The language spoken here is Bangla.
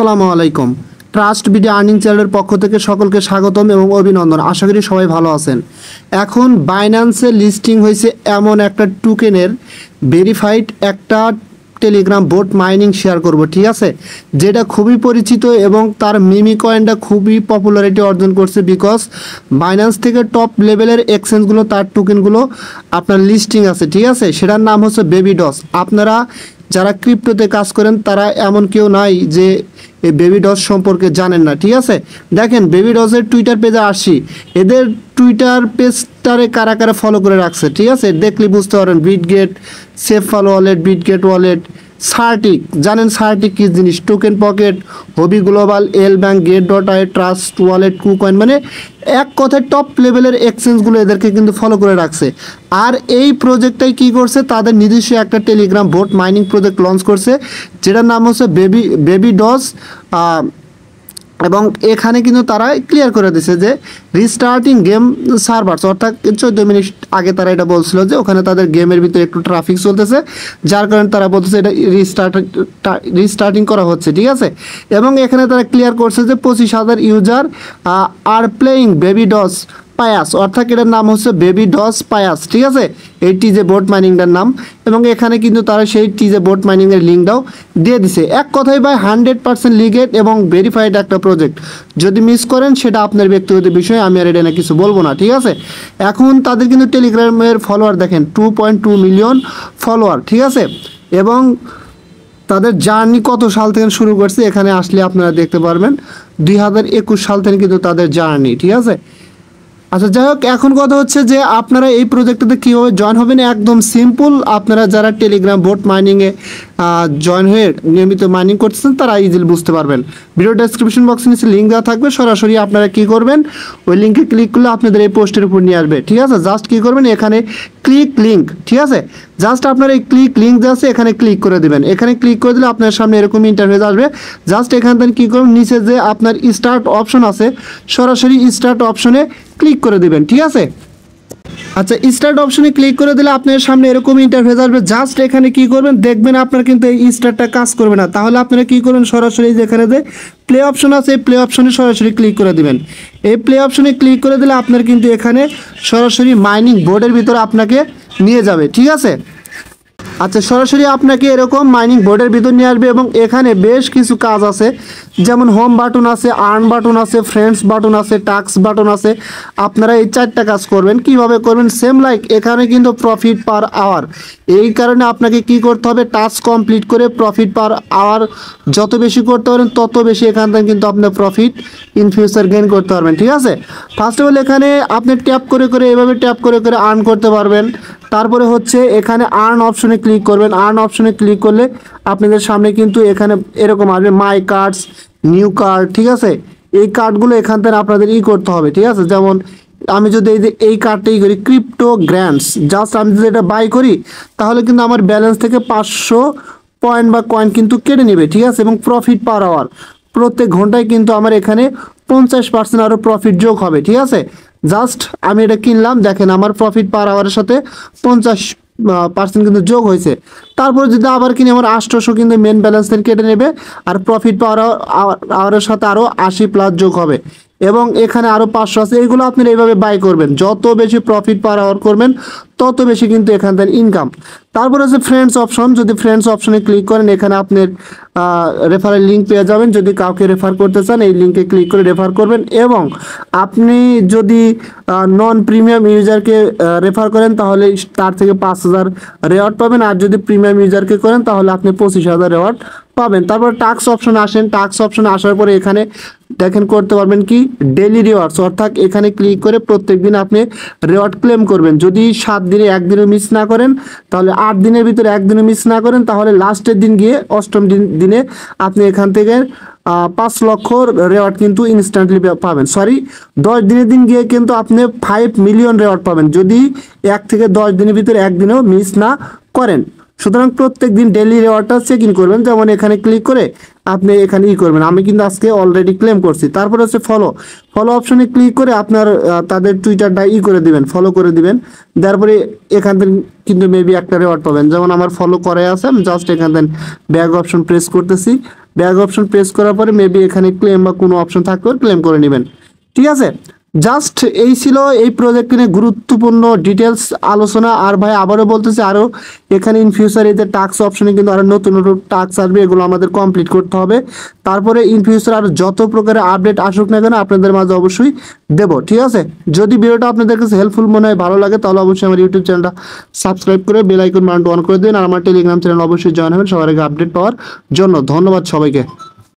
আসসালামু আলাইকুম। ট্রাস্ট বিডি আর্নিং চ্যানেলের পক্ষ থেকে সকলকে স্বাগতম এবং অভিনন্দন। আশা করি সবাই ভালো আছেন। এখন বাইন্যান্সে লিস্টিং হয়েছে এমন একটা টোকেনের ভেরিফাইড একটা টেলিগ্রাম বোট মাইনিং শেয়ার করব, ঠিক আছে, যেটা খুবই পরিচিত এবং তার মিমি কয়েনটা খুবই পপুলারিটি অর্জন করছে বিকজ বাইন্যান্স থেকে টপ লেভেলের এক্সচেঞ্জগুলো তার টোকেনগুলো আপনার লিস্টিং আছে, ঠিক আছে। সেটার নাম হচ্ছে বেবি ডস। আপনারা যারা ক্রিপ্টোতে কাজ করেন তারা এমন কেউ নাই যে এই বেবি ডস সম্পর্কে জানেন না, ঠিক আছে। দেখেন বেবি ডসের টুইটার পেজে আসি, এদের টুইটার পেজটারে কারা কারা ফলো করে রাখছে, ঠিক আছে, দেখলে বুঝতে পারেন। Bitget, SafePal wallet, Bitget wallet, CertiK, জানেন সার্টিক কী জিনিস, Token Pocket, Huobi Global, L Bank, gate dot I, Trust wallet, KuCoin, মানে এক কথায় টপ লেভেলের এক্সচেঞ্জগুলো এদেরকে কিন্তু ফলো করে রাখছে। আর এই প্রজেক্টটাই কী করছে, তাদের নিজস্ব একটা Telegram boat mining project launch করছে, যেটার নাম হচ্ছে বেবি ডস। এবং এখানে কিন্তু তারা ক্লিয়ার করে দিছে যে রিস্টার্টিং গেম সার্ভার্স, অর্থাৎ 14 মিনিট আগে তারা এটা বলছিল যে ওখানে তাদের গেমের ভিতরে একটু ট্রাফিক চলতেছে, যার কারণে তারা বলতেছে এটা রিস্টার্টিং করা হচ্ছে, ঠিক আছে। এবং এখানে তারা ক্লিয়ার করছে যে 25,000 ইউজার আর প্লেয়িং বেবি ডস পায়াস, অর্থাৎ এটার নাম হচ্ছে বেবি ডস পায়াস, ঠিক আছে, এই টিজে বোট মাইনিংটার নাম। এবং এখানে কিন্তু তারা সেই টিজে বোট মাইনিংয়ের লিঙ্কটাও দিয়ে দিছে। এক কথায় ভাই 100% লিগেড এবং ভেরিফাইড একটা প্রজেক্ট। যদি মিস করেন সেটা আপনার ব্যক্তিগত বিষয়, আমি আর এটা না কিছু বলবো না, ঠিক আছে। এখন তাদের কিন্তু টেলিগ্রামের ফলোয়ার দেখেন 2.2 মিলিয়ন ফলোয়ার, ঠিক আছে। এবং তাদের জার্নি কত সাল থেকে শুরু করছে এখানে আসলে আপনারা দেখতে পারবেন। 2021 সাল থেকে কিন্তু তাদের জার্নি, ঠিক আছে। আচ্ছা, যাই হোক, এখন কথা হচ্ছে যে আপনারা এই প্রজেক্টটাতে কীভাবে জয়েন হবেন। একদম সিম্পল, আপনারা যারা টেলিগ্রাম বোট মাইনিংয়ে জয়েন হয়ে নিয়মিত মাইনিং করতেছেন তারা ইজিলি বুঝতে পারবেন। ভিডিও ডেসক্রিপশন বক্সে নিচে লিঙ্ক দেওয়া থাকবে, সরাসরি আপনারা কী করবেন, ওই লিঙ্কে ক্লিক করলে আপনাদের এই পোস্টের উপর নিয়ে আসবে, ঠিক আছে। জাস্ট কী করবেন, এখানে ক্লিক লিঙ্ক, ঠিক আছে, জাস্ট আপনার এই ক্লিক লিঙ্ক দেওয়া আছে এখানে ক্লিক করে দেবেন। এখানে ক্লিক করে দিলে আপনার সামনে এরকম ইন্টারফেস আসবে। জাস্ট এখান থেকে কী করবেন, নিচে যে আপনার স্টার্ট অপশন আছে সরাসরি স্টার্ট অপশনে ক্লিক করে দেবেন, ঠিক আছে। আচ্ছা, স্টার্ট অপশনে ক্লিক করে দিলে আপনার সামনে এরকম ইন্টারফেস আসবে। জাস্ট এখানে কি করবেন, দেখবেন আপনার কিন্তু এই স্টার্টটা কাজ করবে না, তাহলে আপনারা কি করবেন, সরাসরি যেখানে যে প্লে অপশন আছে এই প্লে অপশনে সরাসরি ক্লিক করে দিবেন। এই প্লে অপশনে ক্লিক করে দিলে আপনার কিন্তু এখানে সরাসরি মাইনিং বোর্ডের ভিতরে আপনাকে নিয়ে যাবে, ঠিক আছে। আচ্ছা, সরাসরি আপনাকে এরকম মাইনিং বোর্ডের ভিতর নিয়ে আসবে এবং এখানে বেশ কিছু কাজ আছে, যেমন হোম বাটন আছে, আর্ন বাটন আছে, ফ্রেন্ডস বাটন আছে, টাস্ক বাটন আছে। আপনারা এই 4টা কাজ করবেন। কিভাবে করবেন, সেম লাইক এখানে কিন্তু প্রফিট পার আওয়ার, এই কারণে আপনাকে কি করতে হবে, টাস্ক কমপ্লিট করে প্রফিট পার আওয়ার যত বেশি করতে পারেন তত বেশি এখান থেকে কিন্তু আপনার প্রফিট ইন ফিউচার গেইন করতে পারবেন, ঠিক আছে। ফার্স্ট অফ অল এখানে আপনি ট্যাপ করে করে এভাবে ট্যাপ করে করে আর্ন করতে পারবেন। তারপরে হচ্ছে এখানে আর্ন অপশনে ক্লিক করবেন। আর্ন অপশনে ক্লিক করলে আপনাদের সামনে কিন্তু এখানে এরকম আসবে মাই কার্ডস, নিউ কার্ড, ঠিক আছে। এই কার্ডগুলো এখান থেকে আপনাদের করতে হবে, ঠিক আছে। যেমন আমি যদি এই কার্ডটাই করি ক্রিপ্টো গ্র্যান্ডস, জাস্ট আমি যদি এটা বাই করি তাহলে কিন্তু আমার ব্যালেন্স থেকে 500 পয়েন্ট বা কয়েন কিন্তু কেটে নেবে, ঠিক আছে। এবং প্রফিট পার আওয়ার প্রত্যেক ঘন্টায় কিন্তু আমার এখানে 50% আরও প্রফিট যোগ হবে, ঠিক আছে। জাস্ট আমি এটা কিনলাম, দেখেন আমার প্রফিট পার আওয়ারের সাথে 50% কিন্তু যোগ হয়েছে। তারপর যদি আবার কিনে আমার 800 কিন্তু মেন ব্যালেন্স থেকে কেটে নেবে, আর প্রফিট পার আওয়ারের সাথে আরও 80+ যোগ হবে। এবং এখানে আরও 500 আছে, এইগুলো আপনি এইভাবে বাই করবেন। যত বেশি প্রফিট পার আওয়ার করবেন তত বেশি কিন্তু এখান থেকে ইনকাম। তারপর আছে ফ্রেন্ডস অপশন। যদি ফ্রেন্ডস অপশনে ক্লিক করেন এখানে আপনার রেফারেল লিঙ্ক পেয়ে যাবেন। যদি কাউকে রেফার করতে চান এই লিঙ্কে ক্লিক করে রেফার করবেন। এবং আপনি যদি নন প্রিমিয়াম ইউজারকে রেফার করেন তাহলে তার থেকে 5,000 রেওয়ার্ড পাবেন, আর যদি প্রিমিয়াম ইউজারকে করেন তাহলে আপনি 25,000 রেওয়ার্ড পাবেন। তারপর টাস্ক অপশনে আসেন। টাস্ক অপশনে আসার পরে এখানে দেখেন করতে পারবেন কি ডেইলি রিওয়ার্ডস, অর্থাৎ এখানে ক্লিক করে প্রত্যেক দিন আপনি রেওয়ার্ড ক্লেম করবেন। যদি 7 দিনে একদিনও মিস না করেন তাহলে 8 দিনের ভিতরে একদিনও মিস না করেন তাহলে লাস্টের দিন গিয়ে 8ম দিনে আপনি এখান থেকে 5 লক্ষ রেওয়ার্ড কিন্তু ইনস্ট্যান্টলি পাবেন। সরি, 10 দিনের দিন গিয়ে কিন্তু আপনি 5 মিলিয়ন রেওয়ার্ড পাবেন যদি 1 থেকে 10 দিনের ভিতরে একদিনও মিস না করেন। সুতরাং প্রত্যেক দিন ডেইলি রেওয়ার্ডটা চেক ইন করবেন। যেমন এখানে ক্লিক করে আপনি এখানে করবেন, আমি কিন্তু আজকে অলরেডি ক্লেম করছি। তারপর হচ্ছে ফলো অপশনে ক্লিক করে আপনার তাদের টুইটারটা করে দিবেন, ফলো করে দিবেন। তারপরে এখান থেকে কিন্তু মেবি একটা রেওয়ার্ড পাবেন। যেমন আমার ফলো করে আছে, আমি জাস্ট এখান থেকে ব্যাক অপশন প্রেস করতেছি, ব্যাক অপশন প্রেস করার পরে মেবি এখানে ক্লেম বা কোনো অপশন থাকবে, ক্লেম করে নেবেন। ঠিক আছে, জাস্ট এই ছিল এই প্রজেক্ট নিয়ে গুরুত্বপূর্ণ ডিটেলস আলোচনা। আর ভাই আবারও বলতেছি, আরও এখানে ইন ফিউচার এতে টাস্ক অপশনে কিন্তু আরও নতুন নতুন টাস্ক আসবে, এগুলো আমাদের কমপ্লিট করতে হবে। তারপরে ইন ফিউচার আর যত প্রকারের আপডেট আসুক না কেন আপনাদের মাঝে অবশ্যই দেবো। ঠিক আছে, যদি ভিডিওটা আপনাদের কাছে হেল্পফুল মনে হয়, ভালো লাগে, তাহলে অবশ্যই আমার ইউটিউব চ্যানেলটা সাবস্ক্রাইব করে বেল আইকন বাটনটা অন করে দিন। আর আমার টেলিগ্রাম চ্যানেল অবশ্যই জয়েন হবেন সবার আগে আপডেট পাওয়ার জন্য। ধন্যবাদ সবাইকে।